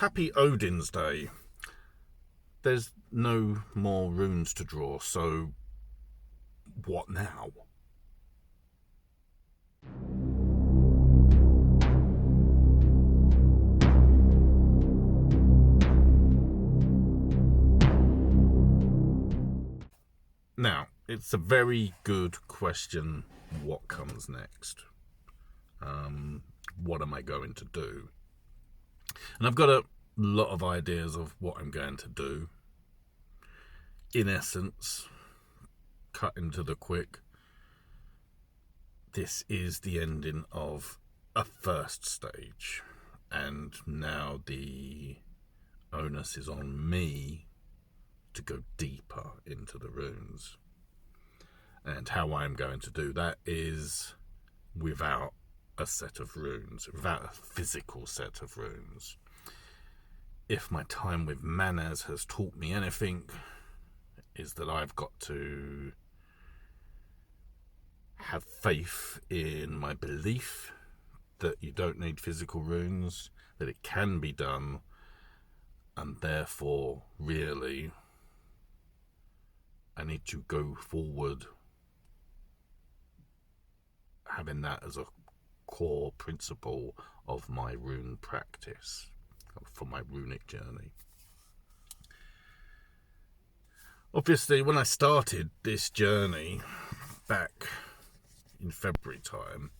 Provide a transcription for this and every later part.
Happy Odin's Day. There's no more runes to draw, so what now? Now, it's a very good question, what comes next? What am I going to do? And I've got a lot of ideas of what I'm going to do. In essence, cutting to the quick, this is the ending of a first stage, and now the onus is on me to go deeper into the runes. And how I'm going to do that is without a set of runes, without a physical set of runes. If my time with Manas has taught me anything, is that I've got to have faith in my belief that you don't need physical runes, that it can be done, and therefore, really, I need to go forward having that as a core principle of my rune practice for my runic journey. Obviously, when I started this journey back in February time,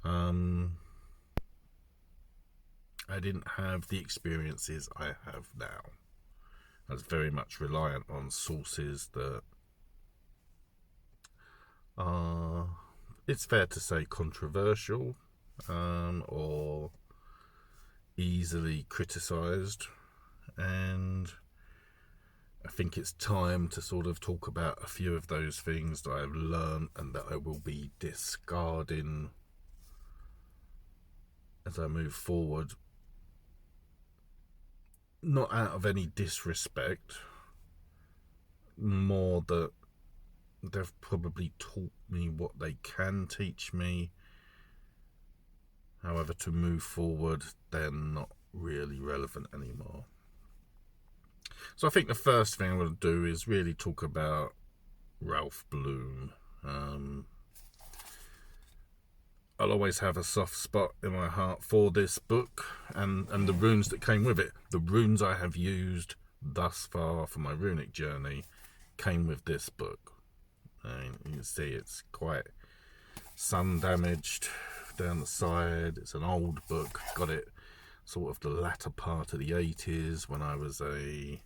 I didn't have the experiences I have now. I was very much reliant on sources that are, it's fair to say, controversial or easily criticised, and I think it's time to sort of talk about a few of those things that I've learned and that I will be discarding as I move forward. Not out of any disrespect, more that they've probably taught me what they can teach me. However, to move forward, they're not really relevant anymore. So I think the first thing I'm going to do is really talk about Ralph Bloom. I'll always have a soft spot in my heart for this book and the runes that came with it. The runes I have used thus far for my runic journey came with this book. And you can see it's quite sun damaged down the side. It's an old book. Got it sort of the latter part of the 80s when I was a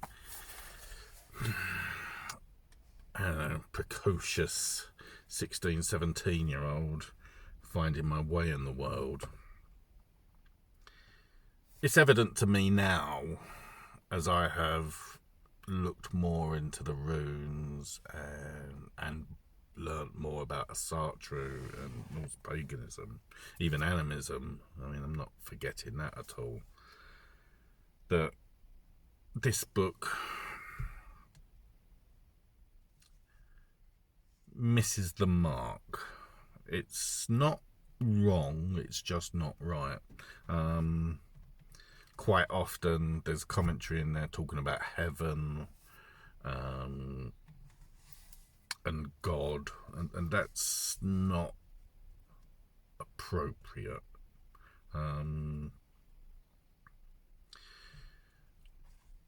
precocious 16, 17-year-old finding my way in the world. It's evident to me now, as I have looked more into the runes and learnt more about Asatru and Norse paganism, even Animism. I mean, I'm not forgetting that at all. That this book misses the mark. It's not wrong, it's just not right. Quite often there's commentary in there talking about heaven and God, and that's not appropriate. In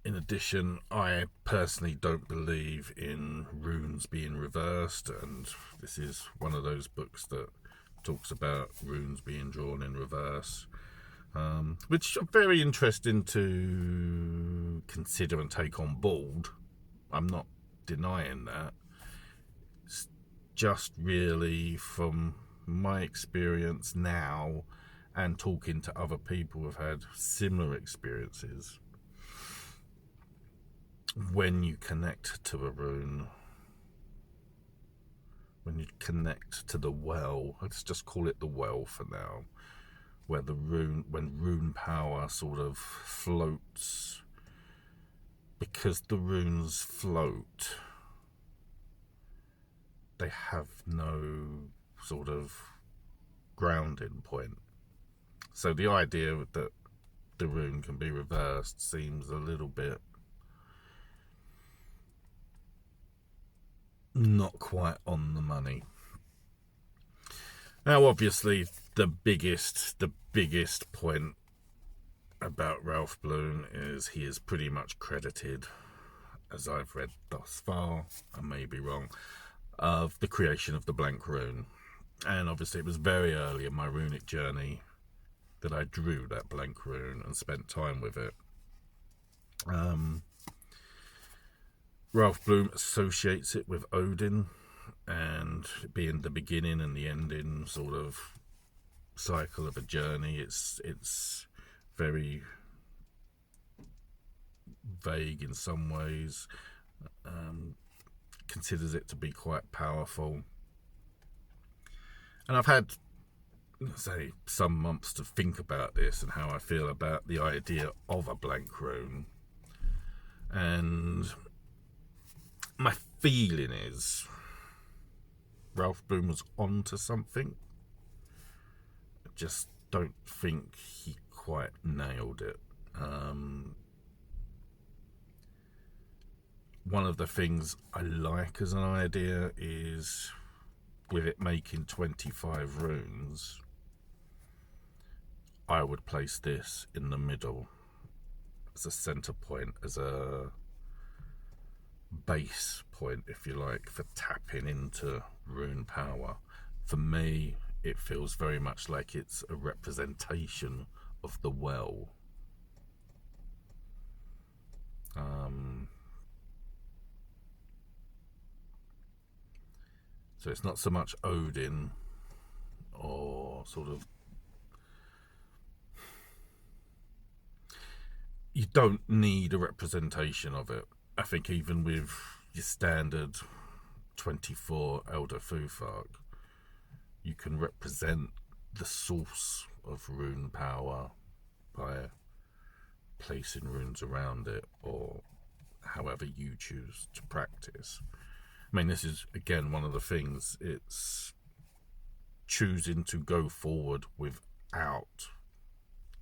addition, I personally don't believe in runes being reversed, and this is one of those books that talks about runes being drawn in reverse, which are very interesting to consider and take on board. I'm not denying that. It's just really from my experience now and talking to other people who've had similar experiences. When you connect to a rune, when you connect to the well, let's just call it the well for now, where when rune power sort of floats, because the runes float, they have no sort of grounding point. So the idea that the rune can be reversed seems a little bit not quite on the money. Now, obviously, the biggest point about Ralph Bloom is he is pretty much credited, as I've read thus far, I may be wrong, of the creation of the blank rune. And obviously it was very early in my runic journey that I drew that blank rune and spent time with it. Ralph Bloom associates it with Odin and being the beginning and the ending sort of cycle of a journey. It's very vague in some ways, considers it to be quite powerful. And I've had, say, some months to think about this and how I feel about the idea of a blank rune. And my feeling is Ralph Bloom was onto something. I just don't think he quite nailed it. One of the things I like as an idea is, with it making 25 runes, I would place this in the middle as a center point, as a base point, if you like, for tapping into rune power. For me, it feels very much like it's a representation of the well. So it's not so much Odin or sort of... You don't need a representation of it. I think even with your standard 24 Elder Futhark, you can represent the source of rune power by placing runes around it, or however you choose to practice. I mean, this is, again, one of the things. It's choosing to go forward without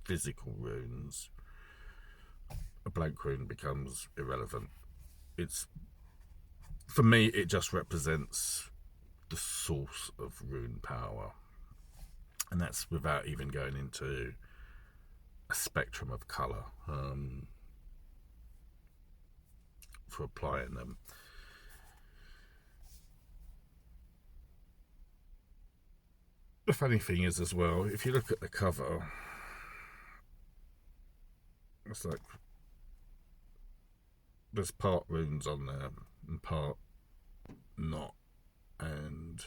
physical runes. A blank rune becomes irrelevant. It's, for me, it just represents the source of rune power. And that's without even going into a spectrum of colour for applying them. The funny thing is, as well, if you look at the cover, it's like there's part runes on there and part not, and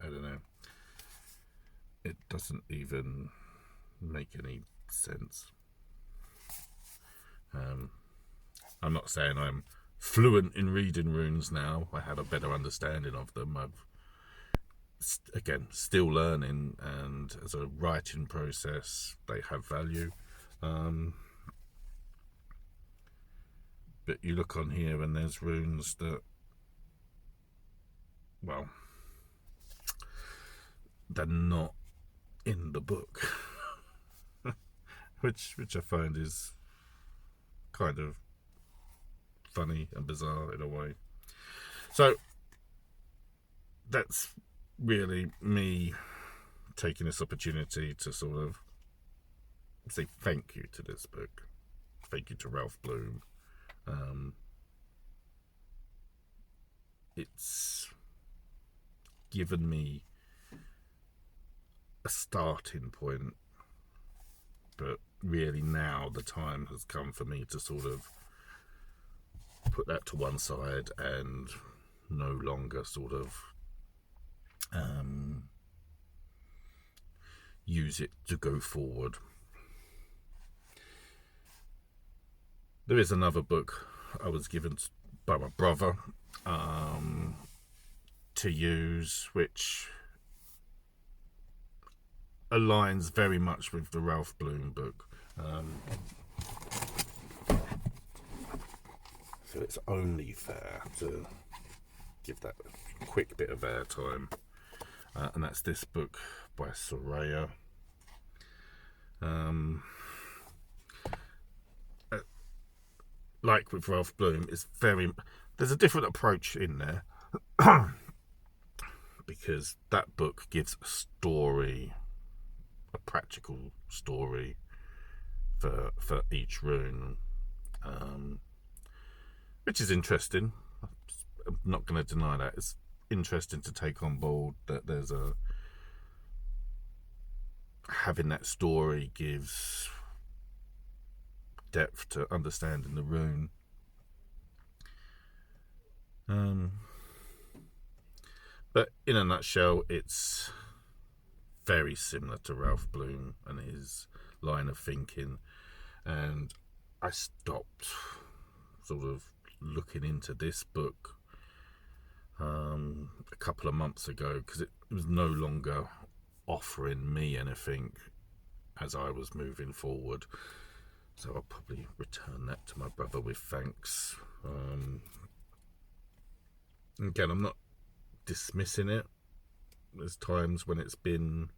I don't know, it doesn't even make any sense. I'm not saying I'm fluent in reading runes now. I have a better understanding of them. I've, again, still learning, and as a writing process, they have value. But you look on here and there's runes that, well, they're not in the book, which I find is kind of funny and bizarre in a way. So that's really me taking this opportunity to sort of say thank you to this book. Thank you to Ralph Bloom. It's given me a starting point, but really now the time has come for me to sort of put that to one side and no longer sort of use it to go forward. There is another book I was given by my brother to use, which aligns very much with the Ralph Bloom book. So it's only fair to give that a quick bit of airtime. And that's this book by Soraya. Like with Ralph Bloom, there's a different approach in there because that book gives a story, a practical story for each rune, which is interesting. I'm not going to deny that. It's interesting to take on board that there's having that story gives depth to understanding the rune. But in a nutshell, it's very similar to Ralph Bloom and his line of thinking, and I stopped sort of looking into this book a couple of months ago because it was no longer offering me anything as I was moving forward. So I'll probably return that to my brother with thanks. Again, I'm not dismissing it. There's times when it's been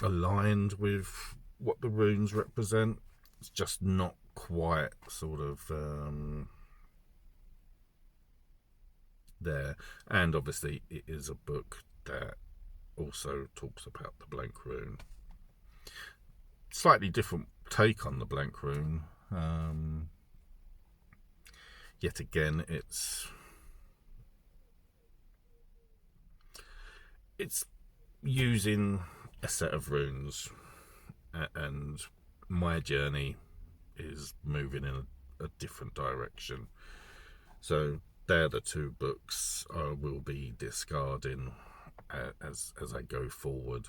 aligned with what the runes represent. It's just not quite sort of there. And obviously it is a book that also talks about the blank rune. Slightly different take on the blank rune. Yet again, it's using a set of runes, and my journey is moving in a different direction. So they're the two books I will be discarding as I go forward.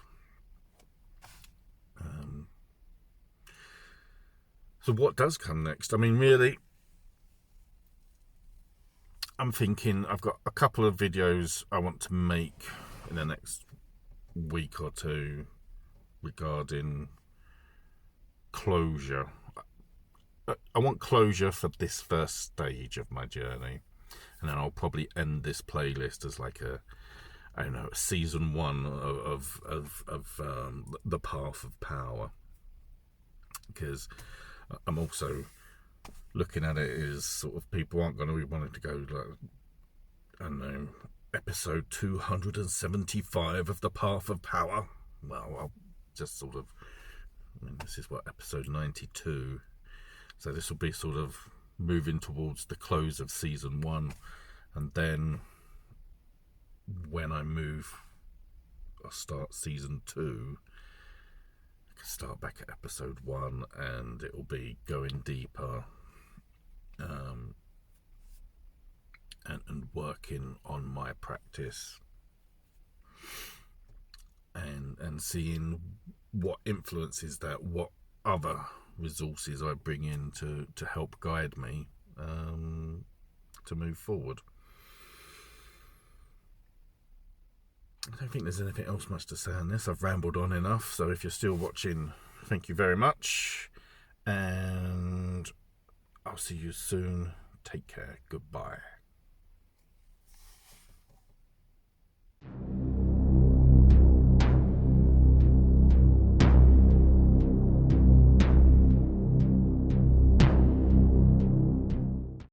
So what does come next? I mean, really, I'm thinking I've got a couple of videos I want to make in the next week or two regarding closure. I want closure for this first stage of my journey, and then I'll probably end this playlist as like a season 1 of the Path of Power, because I'm also looking at it as sort of people aren't going to be wanting to go like, I don't know, episode 275 of the Path of Power. Well, I'll just sort of, this is what, episode 92, so this will be sort of moving towards the close of season 1, and then when I start season 2, I can start back at episode 1, and it will be going deeper and working on my practice and seeing what influences that, what other resources I bring in to help guide me to move forward. I don't think there's anything else much to say on this. I've rambled on enough, so if you're still watching, thank you very much, and I'll see you soon. Take care. Goodbye.